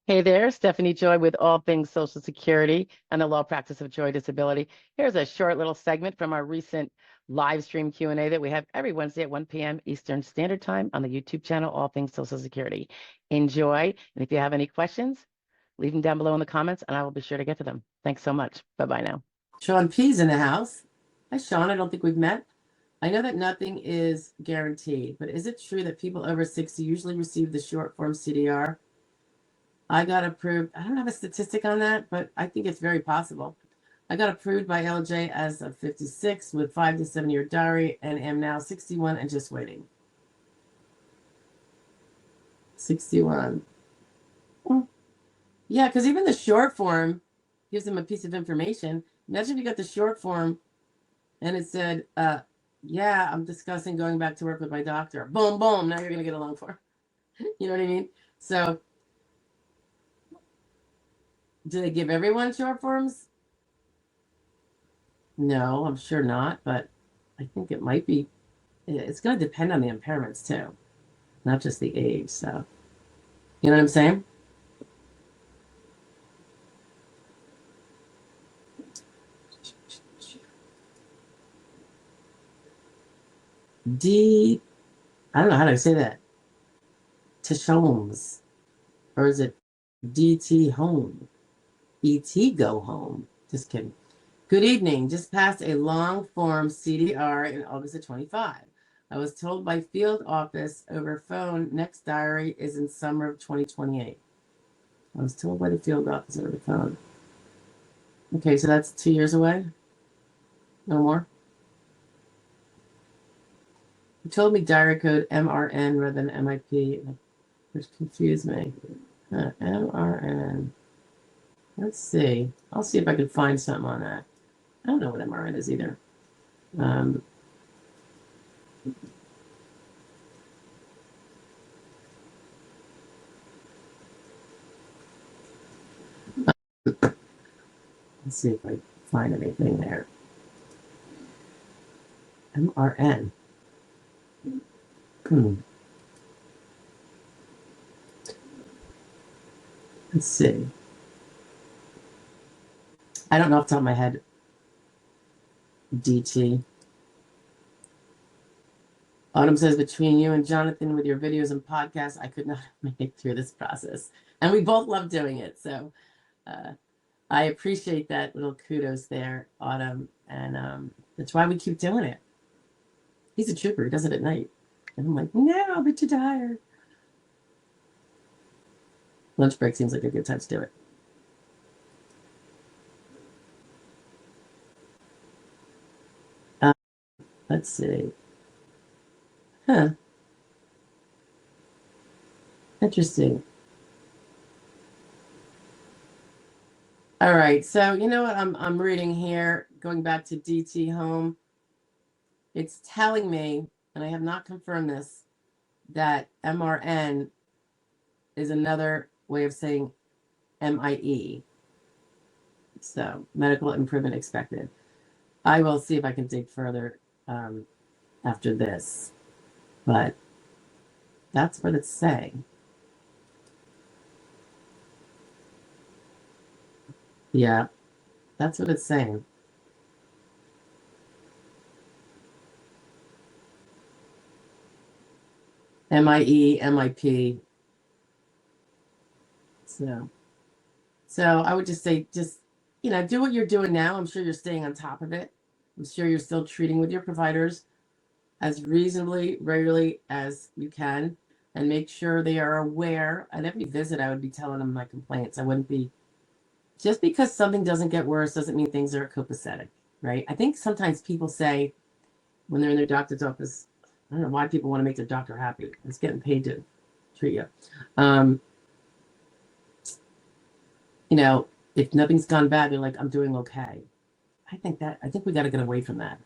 Hey there, Stephanie Joy with All Things Social Security and the Law Practice of Joy Disability. Here's a short little segment from our recent live stream Q&A that we have every Wednesday at 1 p.m. Eastern Standard Time on the YouTube channel, All Things Social Security. Enjoy, and if you have any questions, leave them down below in the comments, and I will be sure to get to them. Thanks so much. Bye-bye now. Sean P's in the house. Hi, Sean. I don't think we've met. I know that nothing is guaranteed, but is it true that people over 60 usually receive the short form CDR? I got approved. I don't have a statistic on that, but I think it's very possible. I got approved by LJ as of 56 with 5 to 7 year diary and am now 61 and just waiting. 61. Yeah, because even the short form gives them a piece of information. Imagine if you got the short form and it said, yeah, I'm discussing going back to work with my doctor. Boom, boom. Now you're going to get a long form. You know what I mean? So do they give everyone short forms? No, I'm sure not, but I think it might be. It's going to depend on the impairments too, not just the age. So, you know what I'm saying? I don't know how to say that. Tishomes. Or is it DT home? ET go home. Just kidding. Good evening. Just passed a long form CDR in August of 25. I was told by field office over phone next diary is in summer of 2028. I was told by the field office over the phone. Okay, so that's 2 years away? No more? You told me diary code MRN rather than MIP, which confused me. MRN. Let's see. I'll see if I can find something on that. I don't know what MRN is either. Let's see if I find anything there. MRN. Let's see. I don't know off the top of my head. DT. Autumn says, between you and Jonathan with your videos and podcasts, I could not make it through this process. And we both love doing it. So I appreciate that little kudos there, Autumn. And that's why we keep doing it. He's a trooper. He does it at night. And I'm like, no, I'll be too tired. Lunch break seems like a good time to do it. Let's see. Huh. Interesting. All right. So you know what I'm reading here, going back to DT home. It's telling me, and I have not confirmed this, that MRN is another way of saying MIE. So medical improvement expected. I will see if I can dig further after this, but that's what it's saying. Yeah, that's what it's saying. MIE, MIP. So I would just say, do what you're doing now. I'm sure you're staying on top of it. I'm sure you're still treating with your providers as reasonably, regularly as you can, and make sure they are aware. At every visit, I would be telling them my complaints. I wouldn't be, just because something doesn't get worse doesn't mean things are copacetic, right? I think sometimes people say when they're in their doctor's office, I don't know why people want to make their doctor happy. It's getting paid to treat you. If nothing's gone bad, they're like, I'm doing okay. I think we got to get away from that.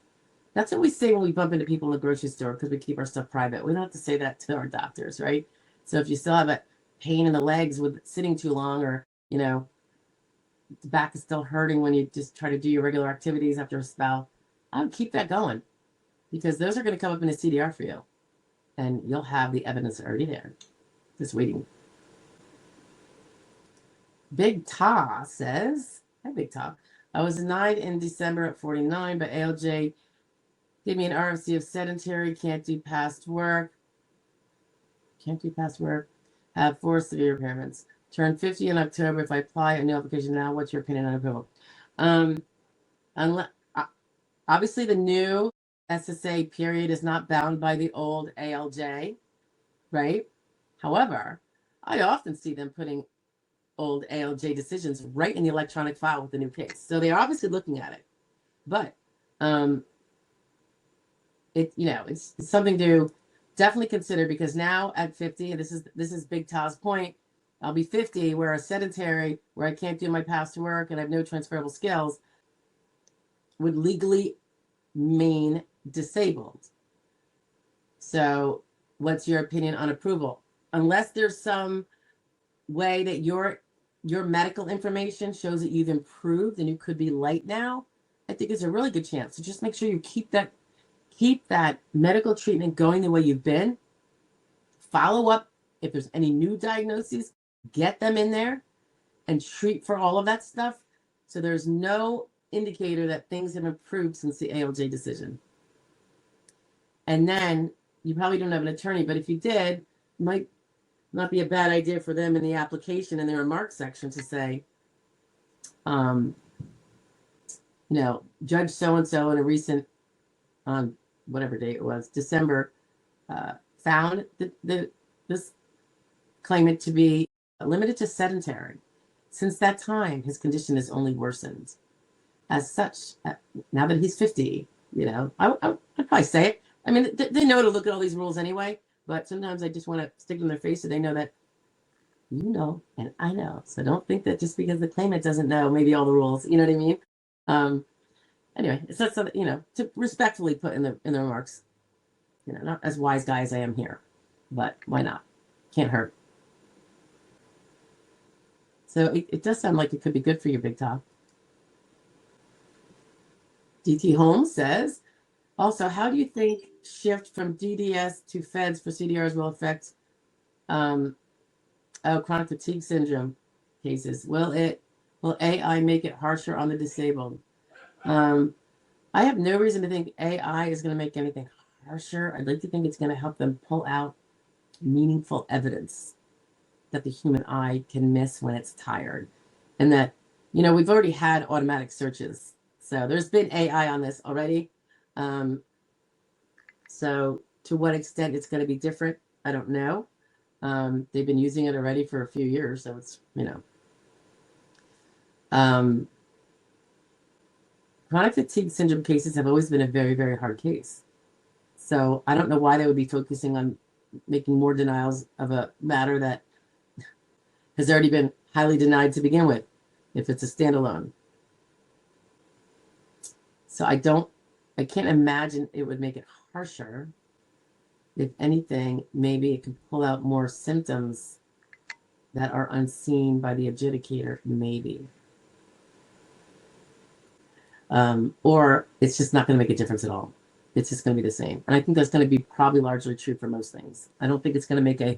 That's what we say when we bump into people in the grocery store because we keep our stuff private. We don't have to say that to our doctors, right? So if you still have a pain in the legs with sitting too long, or, the back is still hurting when you just try to do your regular activities after a spell, I would keep that going, because those are going to come up in a CDR for you. And you'll have the evidence already there, just waiting. Big Ta says, hi, Big Ta. I was denied in December at 49, but ALJ gave me an RFC of sedentary, can't do past work, have 4 severe impairments. Turn 50 in October. If I apply a new application now, what's your opinion on approval? Unless, obviously, the new SSA period is not bound by the old ALJ, right? However, I often see them putting old ALJ decisions right in the electronic file with the new case. So they're obviously looking at it. But it's something to definitely consider, because now at 50, and this is Big Ta's point, I'll be 50, where a sedentary, where I can't do my past work and I have no transferable skills, would legally mean disabled. So what's your opinion on approval? Unless there's some way that your medical information shows that you've improved and you could be light now, I think it's a really good chance. So just make sure you keep that medical treatment going the way you've been. Follow up if there's any new diagnoses, get them in there and treat for all of that stuff. So there's no indicator that things have improved since the ALJ decision. And then you probably don't have an attorney, but if you did, it might not be a bad idea for them in the application in their remarks section to say, Judge so-and-so in a recent, on whatever date it was, December, found this claimant to be limited to sedentary. Since that time, his condition has only worsened. As such, now that he's 50, I'd probably say it. I mean, they know to look at all these rules anyway, but sometimes I just want to stick in their face so they know that you know and I know. So don't think that just because the claimant doesn't know maybe all the rules, you know what I mean? Anyway, it's not something, to respectfully put in the remarks. Not as wise guy as I am here, but why not? Can't hurt. So it does sound like it could be good for you, Big Top. DT Holmes says, also, how do you think shift from DDS to feds for CDRs will affect chronic fatigue syndrome cases? Will AI make it harsher on the disabled? I have no reason to think AI is going to make anything harsher. I'd like to think it's going to help them pull out meaningful evidence that the human eye can miss when it's tired. And that, we've already had automatic searches. So there's been AI on this already. So to what extent it's going to be different, I don't know. They've been using it already for a few years. So it's, chronic fatigue syndrome cases have always been a very, very hard case. So I don't know why they would be focusing on making more denials of a matter that has already been highly denied to begin with, if it's a standalone. So I can't imagine it would make it harsher. If anything, maybe it could pull out more symptoms that are unseen by the adjudicator, maybe. Or it's just not going to make a difference at all. It's just going to be the same. And I think that's going to be probably largely true for most things. I don't think it's going to make a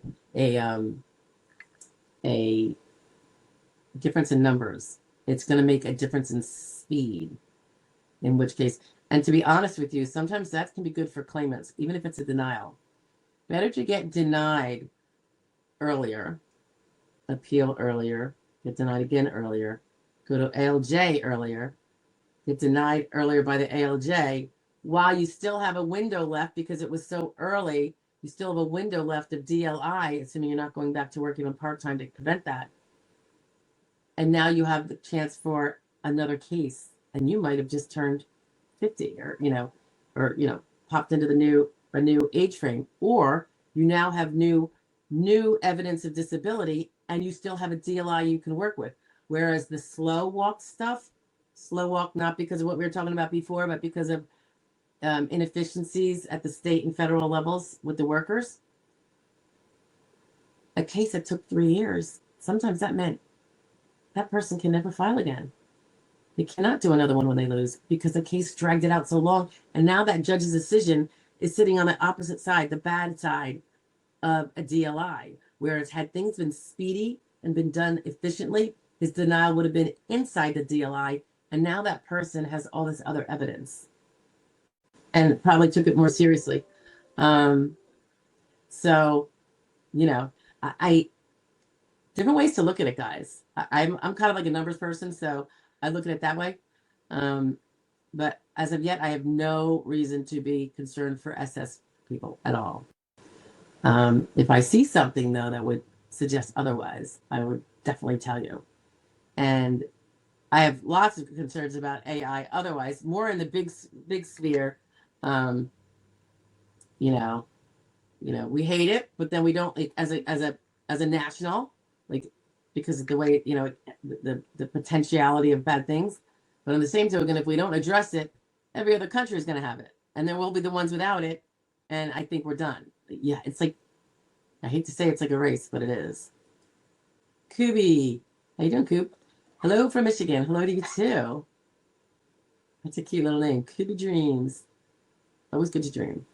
difference in numbers. It's going to make a difference in speed, in which case, and to be honest with you, sometimes that can be good for claimants, even if it's a denial. Better to get denied earlier, appeal earlier, get denied again earlier, go to ALJ earlier, get denied earlier by the ALJ, while you still have a window left because it was so early. You still have a window left of DLI, assuming you're not going back to work even part-time to prevent that. And now you have the chance for another case, and you might have just turned 50 or popped into a new age frame, or you now have new evidence of disability and you still have a DLI you can work with. Whereas the slow walk stuff, not because of what we were talking about before, but because of inefficiencies at the state and federal levels with the workers. A case that took 3 years, sometimes that meant that person can never file again. They cannot do another one when they lose because the case dragged it out so long. And now that judge's decision is sitting on the opposite side, the bad side of a DLI. Whereas had things been speedy and been done efficiently, his denial would have been inside the DLI, and now that person has all this other evidence and probably took it more seriously. So, you know, I different ways to look at it, guys. I'm kind of like a numbers person, so I look at it that way. But as of yet, I have no reason to be concerned for SS people at all. If I see something though that would suggest otherwise, I would definitely tell you. And I have lots of concerns about AI otherwise, more in the big sphere. You know, we hate it, but then we don't, like, as a national, like, because of the way, the potentiality of bad things. But on the same token, if we don't address it, every other country is going to have it, and then we'll be the ones without it. And I think we're done. Yeah, it's like, I hate to say it's like a race, but it is. Kubi, how you doing, Coop? Hello from Michigan. Hello to you too. That's a cute little name, Kubi Dreams. Always good to dream.